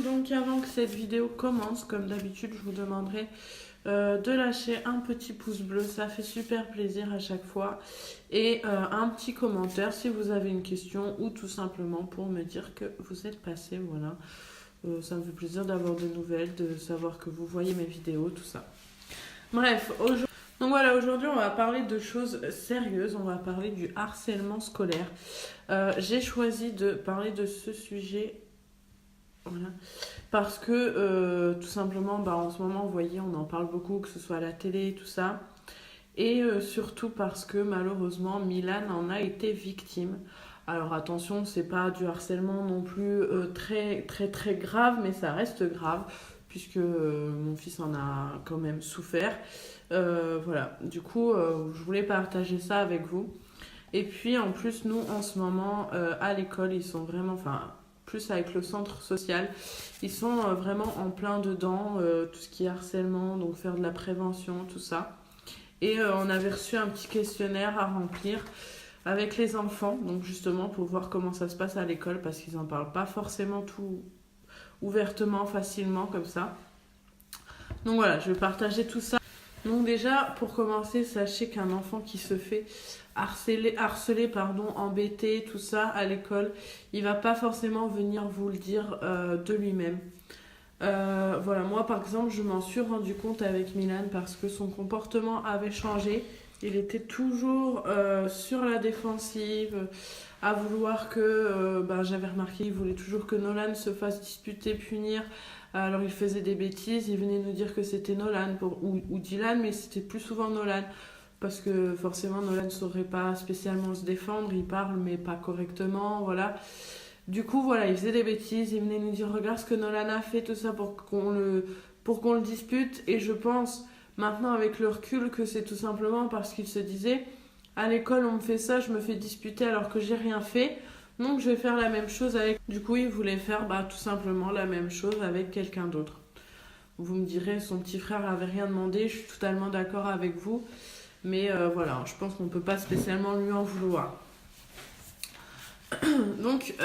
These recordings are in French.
Donc avant que cette vidéo commence, comme d'habitude, je vous demanderai de lâcher un petit pouce bleu, ça fait super plaisir à chaque fois. Et un petit commentaire si vous avez une question ou tout simplement pour me dire que vous êtes passé, voilà. Ça me fait plaisir d'avoir des nouvelles, de savoir que vous voyez mes vidéos, tout ça. Bref, aujourd'hui on va parler de choses sérieuses, on va parler du harcèlement scolaire. J'ai choisi de parler de ce sujet, voilà, parce que tout simplement, en ce moment, vous voyez, on en parle beaucoup, que ce soit à la télé, tout ça. Et surtout parce que malheureusement, Milan en a été victime. Alors attention, c'est pas du harcèlement non plus très très très grave, mais ça reste grave, puisque mon fils en a quand même souffert. Voilà, du coup, je voulais partager ça avec vous. Et puis en plus, nous, en ce moment, à l'école, ils sont vraiment, enfin, plus avec le centre social, ils sont vraiment en plein dedans, tout ce qui est harcèlement, donc faire de la prévention, tout ça. Et on avait reçu un petit questionnaire à remplir avec les enfants, donc justement pour voir comment ça se passe à l'école, parce qu'ils n'en parlent pas forcément tout ouvertement, facilement, comme ça. Donc voilà, je vais partager tout ça. Donc déjà, pour commencer, sachez qu'un enfant qui se fait harceler, embêter, tout ça à l'école, il va pas forcément venir vous le dire de lui-même. Voilà, moi par exemple, je m'en suis rendu compte avec Milan parce que son comportement avait changé. Il était toujours sur la défensive, à vouloir que, j'avais remarqué, il voulait toujours que Nolan se fasse disputer, punir. Alors il faisait des bêtises, il venait nous dire que c'était Nolan ou Dylan, mais c'était plus souvent Nolan. Parce que forcément Nolan ne saurait pas spécialement se défendre, il parle mais pas correctement, voilà. Du coup, voilà, il faisait des bêtises, il venait nous dire regarde ce que Nolan a fait, tout ça pour qu'on le dispute. Et je pense maintenant avec le recul que c'est tout simplement parce qu'il se disait à l'école on me fait ça, je me fais disputer alors que j'ai rien fait. Donc je vais faire la même chose avec... Du coup, il voulait faire tout simplement la même chose avec quelqu'un d'autre. Vous me direz, son petit frère avait rien demandé, je suis totalement d'accord avec vous. Mais voilà, je pense qu'on ne peut pas spécialement lui en vouloir. Donc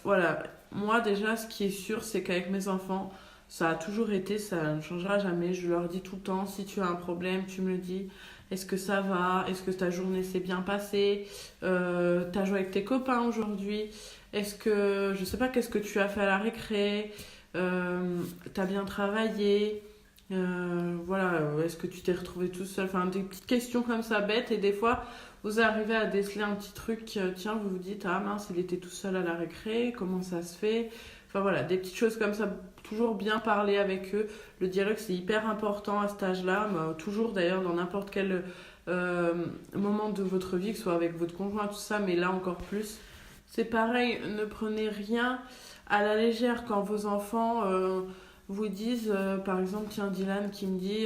voilà, moi déjà ce qui est sûr c'est qu'avec mes enfants, ça a toujours été, ça ne changera jamais. Je leur dis tout le temps, si tu as un problème, tu me le dis. Est-ce que ça va? Est-ce que ta journée s'est bien passée? T'as joué avec tes copains aujourd'hui? Est-ce que, je sais pas, qu'est-ce que tu as fait à la récré? T'as bien travaillé? Voilà, est-ce que tu t'es retrouvé tout seul? Enfin, des petites questions comme ça bêtes, et des fois vous arrivez à déceler un petit truc, tiens, vous vous dites ah mince, il était tout seul à la récré, comment ça se fait? Enfin voilà, des petites choses comme ça, toujours bien parler avec eux. Le dialogue c'est hyper important à cet âge-là, toujours d'ailleurs dans n'importe quel moment de votre vie, que ce soit avec votre conjoint, tout ça, mais là encore plus. C'est pareil, ne prenez rien à la légère quand vos enfants vous disent, par exemple, tiens, Dylan qui me dit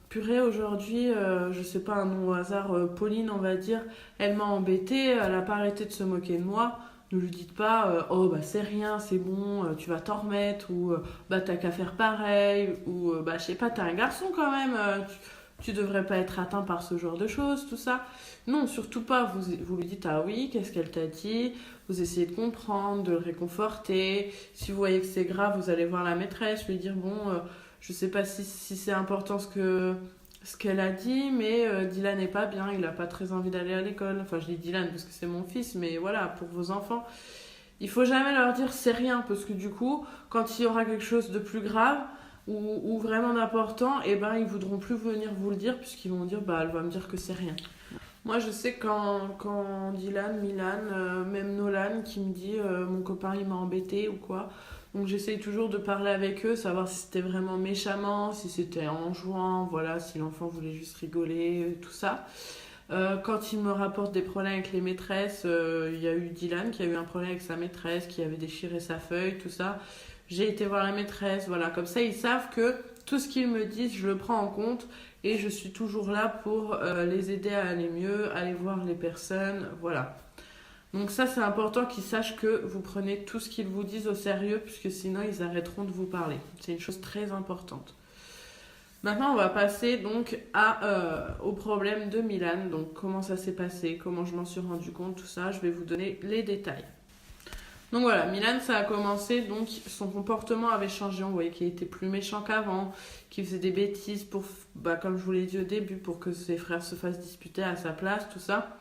purée, aujourd'hui, je sais pas un nom au hasard, Pauline, on va dire, elle m'a embêtée, elle a pas arrêté de se moquer de moi. Ne lui dites pas, c'est rien, c'est bon, tu vas t'en remettre, ou t'as qu'à faire pareil, ou je sais pas, t'es un garçon quand même, tu devrais pas être atteint par ce genre de choses, tout ça. Non, surtout pas, vous lui dites ah oui, qu'est-ce qu'elle t'a dit, vous essayez de comprendre, de le réconforter. Si vous voyez que c'est grave, vous allez voir la maîtresse, lui dire je sais pas si c'est important ce qu'elle a dit, mais Dylan n'est pas bien, il n'a pas très envie d'aller à l'école. Enfin, je dis Dylan parce que c'est mon fils, mais voilà, pour vos enfants, il faut jamais leur dire c'est rien, parce que du coup, quand il y aura quelque chose de plus grave ou vraiment d'important, ils voudront plus venir vous le dire, puisqu'ils vont dire elle va me dire que c'est rien. Moi, je sais quand Dylan, Milan, même Nolan qui me dit mon copain il m'a embêté ou quoi. Donc j'essaye toujours de parler avec eux, savoir si c'était vraiment méchamment, si c'était en jouant, voilà, si l'enfant voulait juste rigoler, tout ça. Quand il me rapporte des problèmes avec les maîtresses, il y a eu Dylan qui a eu un problème avec sa maîtresse, qui avait déchiré sa feuille, tout ça. J'ai été voir la maîtresse, voilà, comme ça ils savent que tout ce qu'ils me disent, je le prends en compte et je suis toujours là pour les aider à aller mieux, aller voir les personnes, voilà. Donc ça c'est important qu'ils sachent que vous prenez tout ce qu'ils vous disent au sérieux, puisque sinon ils arrêteront de vous parler. C'est une chose très importante. Maintenant on va passer donc au problème de Milan. Donc comment ça s'est passé, comment je m'en suis rendu compte, tout ça, je vais vous donner les détails. Donc voilà, Milan, ça a commencé, donc son comportement avait changé, on voyait qu'il était plus méchant qu'avant, qu'il faisait des bêtises pour, comme je vous l'ai dit au début, pour que ses frères se fassent disputer à sa place, tout ça.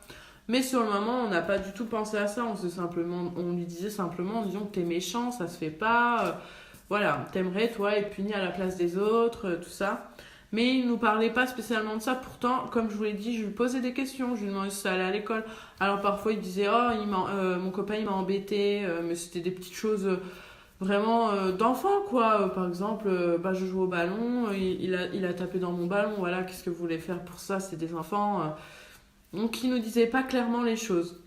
Mais sur le moment, on n'a pas du tout pensé à ça, on lui disait simplement, en disant que t'es méchant, ça se fait pas, voilà, t'aimerais toi être puni à la place des autres, tout ça. Mais il ne nous parlait pas spécialement de ça. Pourtant, comme je vous l'ai dit, je lui posais des questions. Je lui demandais si ça allait à l'école. Alors parfois, il disait mon copain, il m'a embêté. Mais c'était des petites choses vraiment d'enfant, quoi. Par exemple, je joue au ballon. Il a tapé dans mon ballon. Voilà, qu'est-ce que vous voulez faire pour ça? C'est des enfants. Donc, il ne nous disait pas clairement les choses.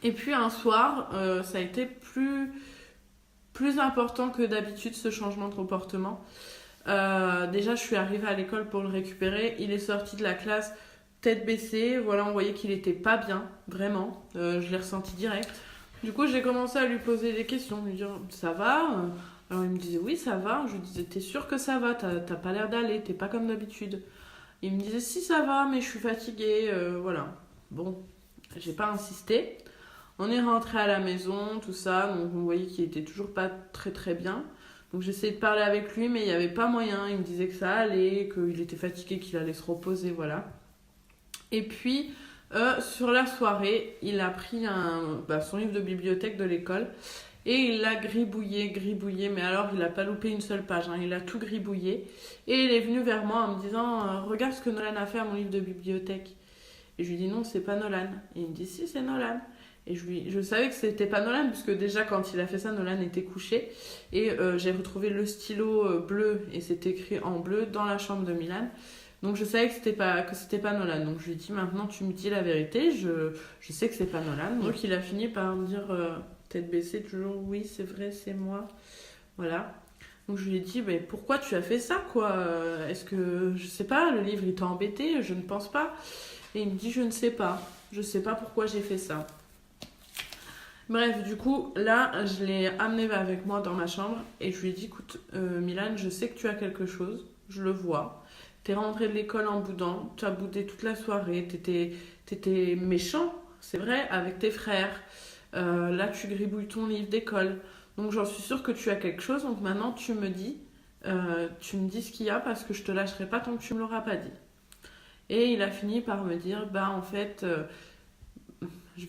Et puis, un soir, ça a été plus important que d'habitude, ce changement de comportement. Déjà, je suis arrivée à l'école pour le récupérer. Il est sorti de la classe tête baissée. Voilà, on voyait qu'il était pas bien, vraiment. Je l'ai ressenti direct. Du coup, j'ai commencé à lui poser des questions, lui dire ça va? Alors il me disait oui, ça va. Je lui disais t'es sûr que ça va? T'as pas l'air d'aller, t'es pas comme d'habitude. Il me disait si ça va, mais je suis fatiguée. Voilà. Bon, j'ai pas insisté. On est rentré à la maison, tout ça. Donc on voyait qu'il était toujours pas très très bien. Donc j'essayais de parler avec lui, mais il n'y avait pas moyen. Il me disait que ça allait, qu'il était fatigué, qu'il allait se reposer, voilà. Et puis, sur la soirée, il a pris son livre de bibliothèque de l'école et il l'a gribouillé. Mais alors, il n'a pas loupé une seule page, hein, il a tout gribouillé. Et il est venu vers moi en me disant regarde ce que Nolan a fait à mon livre de bibliothèque. Et je lui dis non, c'est pas Nolan. Et il me dit si, c'est Nolan. Et je savais que c'était pas Nolan, puisque déjà quand il a fait ça, Nolan était couché. Et j'ai retrouvé le stylo bleu, et c'était écrit en bleu dans la chambre de Milan. Donc je savais que c'était pas Nolan. Donc je lui ai dit maintenant tu me dis la vérité, je sais que c'est pas Nolan. Donc il a fini par me dire tête baissée toujours oui c'est vrai c'est moi. Voilà. Donc je lui ai dit mais pourquoi tu as fait ça quoi? Est-ce que je sais pas, le livre il t'a embêté? Je ne pense pas. Et il me dit je ne sais pas. Je sais pas pourquoi j'ai fait ça. Bref, du coup, là, je l'ai amené avec moi dans ma chambre et je lui ai dit, écoute, Milan, je sais que tu as quelque chose, je le vois. T'es rentré de l'école en boudant, tu as boudé toute la soirée, t'étais méchant, c'est vrai, avec tes frères. Là, tu gribouilles ton livre d'école. Donc, j'en suis sûre que tu as quelque chose. Donc, maintenant, tu me dis ce qu'il y a parce que je te lâcherai pas tant que tu me l'auras pas dit. Et il a fini par me dire, en fait... je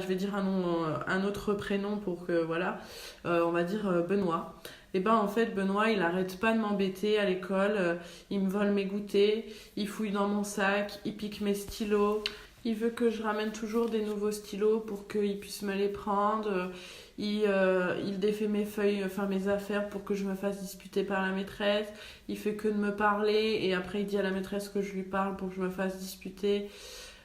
vais dire un autre prénom pour que, voilà, on va dire Benoît. Et en fait, Benoît, il arrête pas de m'embêter à l'école. Il me vole mes goûters, il fouille dans mon sac, il pique mes stylos. Il veut que je ramène toujours des nouveaux stylos pour qu'il puisse me les prendre. Il défait mes feuilles, mes affaires pour que je me fasse disputer par la maîtresse. Il fait que de me parler et après il dit à la maîtresse que je lui parle pour que je me fasse disputer.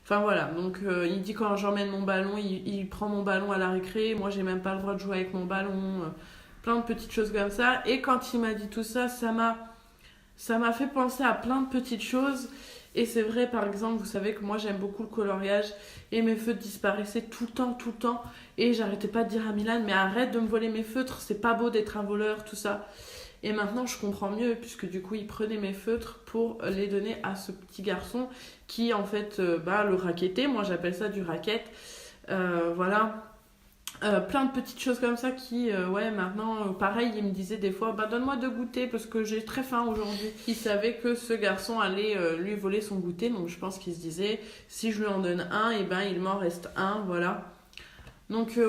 Enfin voilà, donc il dit quand j'emmène mon ballon, il prend mon ballon à la récré, moi j'ai même pas le droit de jouer avec mon ballon, plein de petites choses comme ça. Et quand il m'a dit tout ça, ça m'a fait penser à plein de petites choses. Et c'est vrai, par exemple, vous savez que moi j'aime beaucoup le coloriage et mes feutres disparaissaient tout le temps. Et j'arrêtais pas de dire à Milan, mais arrête de me voler mes feutres, c'est pas beau d'être un voleur, tout ça. Et maintenant, je comprends mieux, puisque du coup, il prenait mes feutres pour les donner à ce petit garçon qui, en fait, le rackettait. Moi, j'appelle ça du racket. Voilà. Plein de petites choses comme ça qui, maintenant, pareil, il me disait des fois, donne-moi de goûter parce que j'ai très faim aujourd'hui. Il savait que ce garçon allait lui voler son goûter, donc je pense qu'il se disait, si je lui en donne un, il m'en reste un, voilà. Donc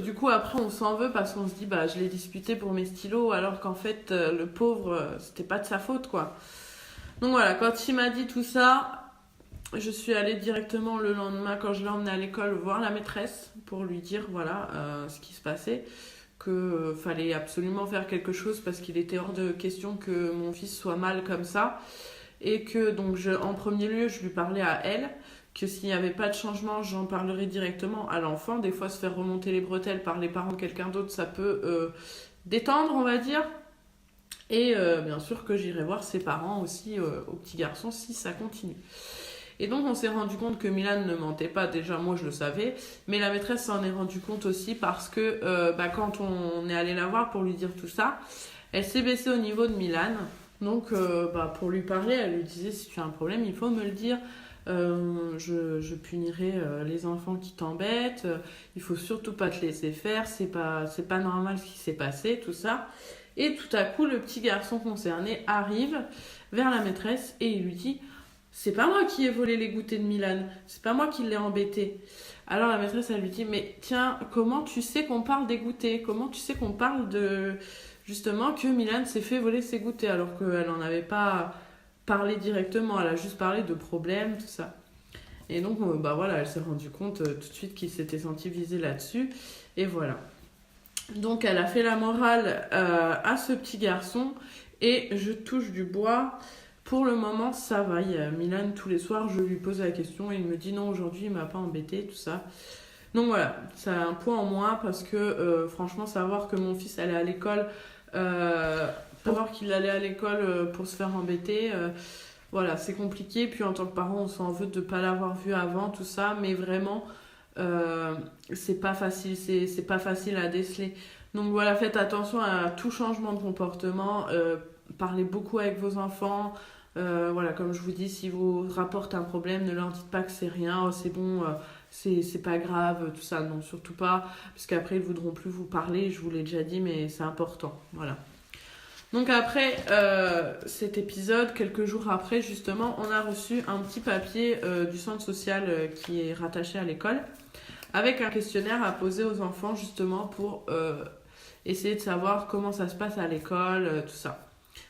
du coup après on s'en veut parce qu'on se dit je l'ai disputé pour mes stylos alors qu'en fait le pauvre c'était pas de sa faute quoi. Donc voilà, quand il m'a dit tout ça, je suis allée directement le lendemain quand je l'ai emmené à l'école voir la maîtresse pour lui dire voilà ce qui se passait, que fallait absolument faire quelque chose parce qu'il était hors de question que mon fils soit mal comme ça et que donc en premier lieu je lui parlais à elle, que s'il n'y avait pas de changement, j'en parlerai directement à l'enfant. Des fois, se faire remonter les bretelles par les parents de quelqu'un d'autre, ça peut détendre, on va dire. Et bien sûr que j'irai voir ses parents aussi au petit garçon si ça continue. Et donc, on s'est rendu compte que Milan ne mentait pas. Déjà, moi, je le savais. Mais la maîtresse s'en est rendu compte aussi parce que quand on est allé la voir pour lui dire tout ça, elle s'est baissée au niveau de Milan. Donc, pour lui parler, elle lui disait, si tu as un problème, il faut me le dire. je punirai les enfants qui t'embêtent, il faut surtout pas te laisser faire, c'est pas normal ce qui s'est passé, tout ça. Et tout à coup, le petit garçon concerné arrive vers la maîtresse et il lui dit: c'est pas moi qui ai volé les goûters de Milan, c'est pas moi qui l'ai embêté. Alors la maîtresse, elle lui dit: mais tiens, comment tu sais qu'on parle des goûters? Comment tu sais qu'on parle de justement que Milan s'est fait voler ses goûters alors qu'elle n'en avait pas parlé directement, elle a juste parlé de problèmes, tout ça. Et donc, bah voilà, elle s'est rendue compte tout de suite qu'il s'était senti visé là-dessus. Et voilà. Donc, elle a fait la morale à ce petit garçon. Et je touche du bois. Pour le moment, ça va. Il y a Milan, tous les soirs, je lui pose la question. Et il me dit non, aujourd'hui, il m'a pas embêté, tout ça. Donc voilà, ça a un point en moins parce que franchement, savoir que mon fils allait à l'école, savoir qu'il allait à l'école pour se faire embêter, voilà, c'est compliqué. Puis en tant que parent, on s'en veut de ne pas l'avoir vu avant, tout ça, mais vraiment, c'est pas facile, c'est pas facile à déceler. Donc voilà, faites attention à tout changement de comportement, parlez beaucoup avec vos enfants. Voilà, comme je vous dis, si vous rapportent un problème, ne leur dites pas que c'est rien, oh, c'est bon, c'est pas grave, tout ça, non, surtout pas, parce qu'après ils voudront plus vous parler, je vous l'ai déjà dit, mais c'est important, voilà. Donc après cet épisode, quelques jours après, justement, on a reçu un petit papier du centre social qui est rattaché à l'école, avec un questionnaire à poser aux enfants, justement, pour essayer de savoir comment ça se passe à l'école, tout ça.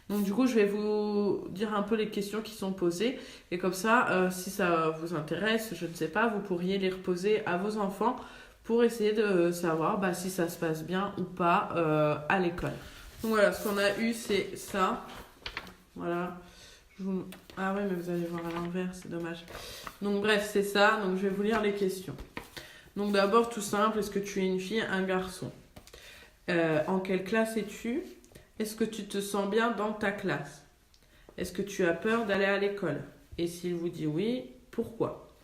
Donc du coup, je vais vous dire un peu les questions qui sont posées. Et comme ça, si ça vous intéresse, je ne sais pas, vous pourriez les reposer à vos enfants pour essayer de savoir si ça se passe bien ou pas à l'école. Donc voilà, ce qu'on a eu, c'est ça. Voilà. Ah ouais, mais vous allez voir à l'envers, c'est dommage. Donc bref, c'est ça. Donc je vais vous lire les questions. Donc d'abord, tout simple, est-ce que tu es une fille, un garçon? En quelle classe es-tu? Est-ce que tu te sens bien dans ta classe? Est-ce que tu as peur d'aller à l'école? Et s'il vous dit oui, pourquoi?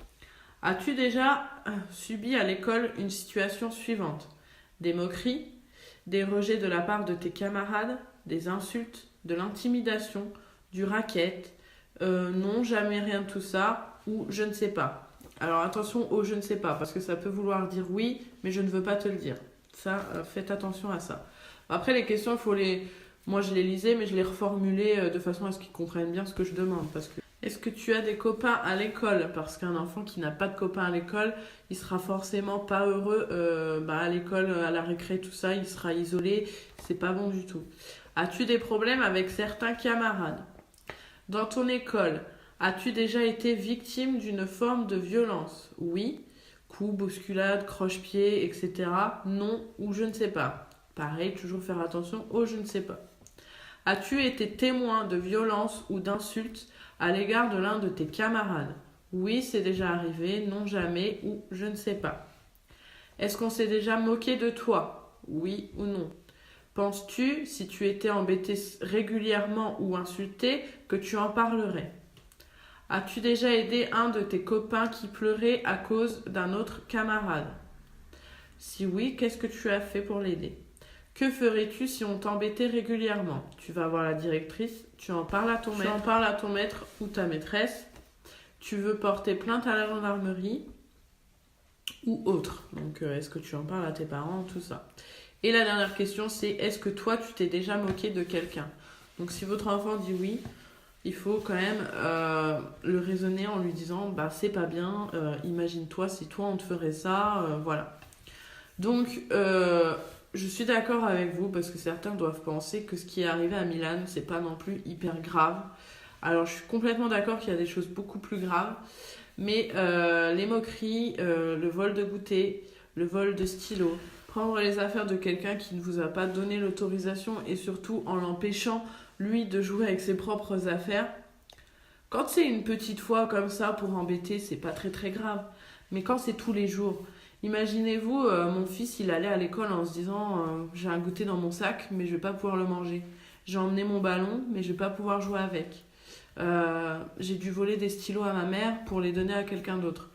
As-tu déjà subi à l'école une situation suivante? Des moqueries, des rejets de la part de tes camarades, des insultes, de l'intimidation, du racket, non, jamais rien de tout ça, ou je ne sais pas. Alors attention au je ne sais pas, parce que ça peut vouloir dire oui, mais je ne veux pas te le dire. Ça, faites attention à ça. Après, les questions, moi, je les lisais, mais je les reformulais de façon à ce qu'ils comprennent bien ce que je demande. Parce que, est-ce que tu as des copains à l'école? Parce qu'un enfant qui n'a pas de copains à l'école, il sera forcément pas heureux à l'école, à la récré, tout ça. Il sera isolé, c'est pas bon du tout. As-tu des problèmes avec certains camarades? Dans ton école, as-tu déjà été victime d'une forme de violence? Oui. Coups, bousculades, croche-pieds, etc. Non ou je ne sais pas. Pareil, toujours faire attention au je ne sais pas. As-tu été témoin de violences ou d'insultes à l'égard de l'un de tes camarades? Oui, c'est déjà arrivé, non jamais ou je ne sais pas. Est-ce qu'on s'est déjà moqué de toi? Oui ou non. Penses-tu, si tu étais embêté régulièrement ou insulté, que tu en parlerais? As-tu déjà aidé un de tes copains qui pleurait à cause d'un autre camarade? Si oui, qu'est-ce que tu as fait pour l'aider? Que ferais-tu si on t'embêtait régulièrement? Tu vas voir la directrice, tu en parles à ton maître ou ta maîtresse, tu veux porter plainte à la gendarmerie ou autre. Donc, est-ce que tu en parles à tes parents, tout ça. Et la dernière question, c'est est-ce que toi, tu t'es déjà moqué de quelqu'un? Donc, si votre enfant dit oui, il faut quand même le raisonner en lui disant c'est pas bien, imagine-toi si toi on te ferait ça, voilà. Donc, je suis d'accord avec vous parce que certains doivent penser que ce qui est arrivé à Milan, c'est pas non plus hyper grave. Alors, je suis complètement d'accord qu'il y a des choses beaucoup plus graves, mais les moqueries, le vol de goûter, le vol de stylo, prendre les affaires de quelqu'un qui ne vous a pas donné l'autorisation et surtout en l'empêchant, lui, de jouer avec ses propres affaires. Quand c'est une petite fois comme ça pour embêter, c'est pas très très grave. Mais quand c'est tous les jours, imaginez-vous, mon fils, il allait à l'école en se disant j'ai un goûter dans mon sac, mais je vais pas pouvoir le manger. J'ai emmené mon ballon, mais je vais pas pouvoir jouer avec. J'ai dû voler des stylos à ma mère pour les donner à quelqu'un d'autre.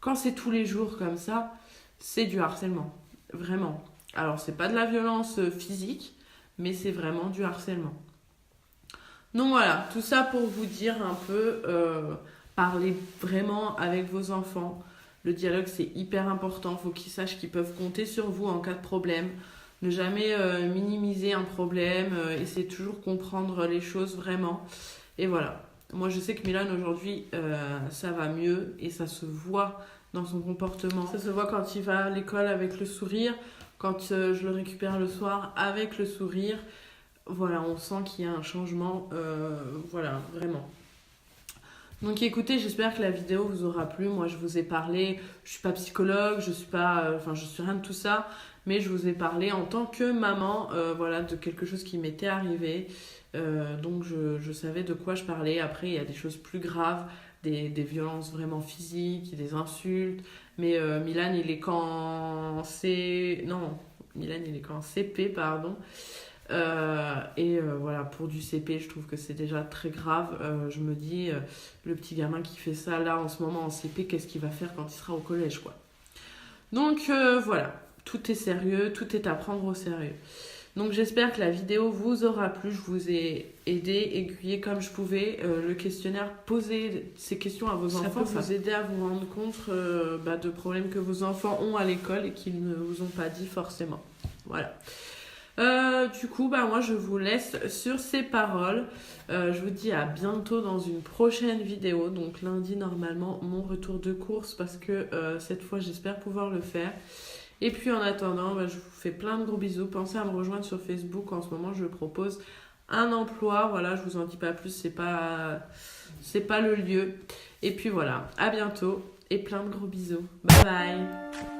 Quand c'est tous les jours comme ça, c'est du harcèlement. Vraiment. Alors, c'est pas de la violence physique, mais c'est vraiment du harcèlement. Donc voilà, tout ça pour vous dire un peu parlez vraiment avec vos enfants. Le dialogue, c'est hyper important. Il faut qu'ils sachent qu'ils peuvent compter sur vous en cas de problème. Ne jamais minimiser un problème. Essayez toujours de comprendre les choses vraiment. Et voilà. Moi, je sais que Milan, aujourd'hui, ça va mieux et ça se voit dans son comportement. Ça se voit quand il va à l'école avec le sourire, quand je le récupère le soir avec le sourire. Voilà, on sent qu'il y a un changement. Voilà, vraiment. Donc écoutez, j'espère que la vidéo vous aura plu. Moi, je vous ai parlé, je suis pas psychologue, je suis pas, je suis rien de tout ça, mais je vous ai parlé en tant que maman, voilà, de quelque chose qui m'était arrivé. Donc je savais de quoi je parlais. Après, il y a des choses plus graves, des violences vraiment physiques, des insultes. Mais Milan, il est qu'en Milan, il est qu'en CP, pardon. Voilà, pour du CP, je trouve que c'est déjà très grave. Je me dis, le petit gamin qui fait ça là en ce moment en CP, qu'est-ce qu'il va faire quand il sera au collège, quoi. Donc voilà, tout est sérieux, tout est à prendre au sérieux. Donc j'espère que la vidéo vous aura plu. Je vous ai aidé, aiguillé comme je pouvais. Le questionnaire, posez ces questions à vos enfants. Ça peut vous aider à vous rendre compte de problèmes que vos enfants ont à l'école et qu'ils ne vous ont pas dit forcément. Voilà. Du coup, moi je vous laisse sur ces paroles. Je vous dis à bientôt dans une prochaine vidéo. Donc lundi, normalement, mon retour de course parce que cette fois, j'espère pouvoir le faire. Et puis en attendant, je vous fais plein de gros bisous. Pensez à me rejoindre sur Facebook. En ce moment, je propose un emploi. Voilà, je vous en dis pas plus. C'est pas le lieu. Et puis voilà, à bientôt et plein de gros bisous. Bye bye.